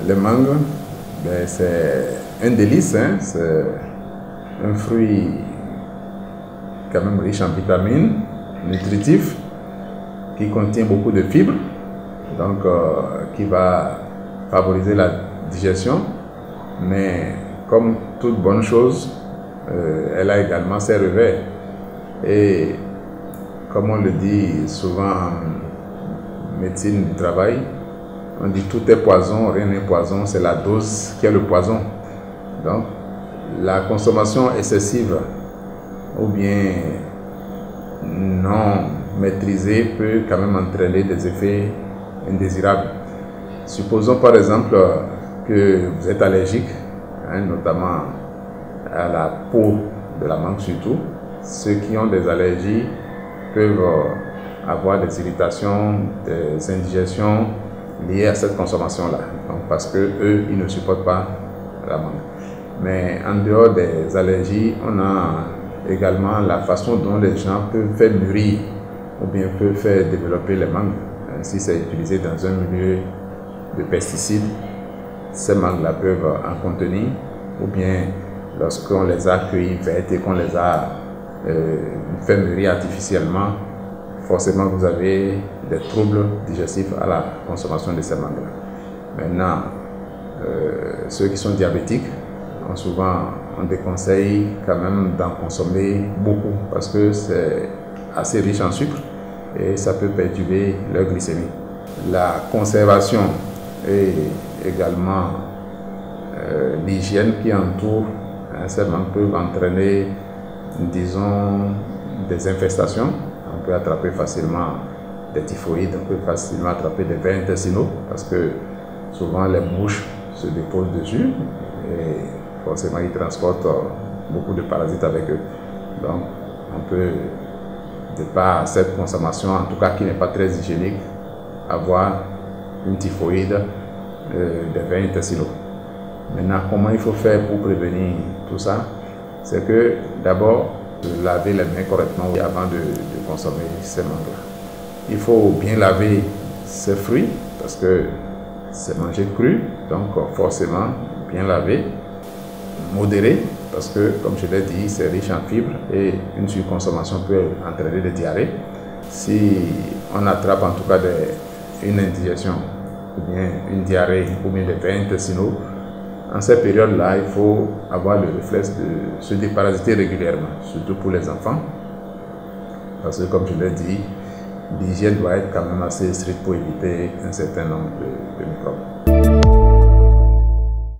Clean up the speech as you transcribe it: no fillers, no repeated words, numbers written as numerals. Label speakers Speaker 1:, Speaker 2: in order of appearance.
Speaker 1: Le mangue, ben, c'est un délice, hein? C'est un fruit quand même riche en vitamines, nutritif, qui contient beaucoup de fibres, donc qui va favoriser la digestion. Mais comme toute bonne chose, elle a également ses revers. Et comme on le dit souvent en médecine du travail, on dit tout est poison, rien n'est poison, c'est la dose qui est le poison. Donc la consommation excessive ou bien non maîtrisée peut quand même entraîner des effets indésirables. Supposons par exemple que vous êtes allergique, hein, notamment à la peau de la mangue surtout. Ceux qui ont des allergies peuvent avoir des irritations, des indigestions liées à cette consommation-là. Donc parce que eux, ils ne supportent pas la mangue. Mais en dehors des allergies, on a également la façon dont les gens peuvent faire mûrir ou bien peuvent faire développer les mangues. Si c'est utilisé dans un milieu de pesticides, ces mangues-là peuvent en contenir, ou bien lorsqu'on les a cueillies vertes et qu'on les a fait mûrir artificiellement, forcément vous avez des troubles digestifs à la consommation de ces mangues-là. Maintenant, ceux qui sont diabétiques ont souvent des conseils quand même d'en consommer beaucoup parce que c'est assez riche en sucre et ça peut perturber leur glycémie. La conservation et également l'hygiène qui entoure ces mangues peuvent entraîner, disons, des infestations. On peut attraper facilement des typhoïdes, on peut facilement attraper des vers intestinaux parce que souvent les mouches se déposent dessus et forcément ils transportent beaucoup de parasites avec eux. Donc on peut, de par cette consommation, en tout cas qui n'est pas très hygiénique, avoir une typhoïde, des vers intestinaux. Maintenant, comment il faut faire pour prévenir tout ça? C'est que d'abord, laver les mains correctement avant de consommer ces mangues-là. Il faut bien laver ces fruits parce que c'est mangé cru, donc forcément bien laver, modéré parce que, comme je l'ai dit, c'est riche en fibres et une surconsommation peut entraîner des diarrhées. Si on attrape en tout cas une indigestion ou bien une diarrhée ou bien des vers intestinaux, en cette période-là, il faut avoir le réflexe de se déparasiter régulièrement, surtout pour les enfants. Parce que, comme je l'ai dit, l'hygiène doit être quand même assez stricte pour éviter un certain nombre de microbes.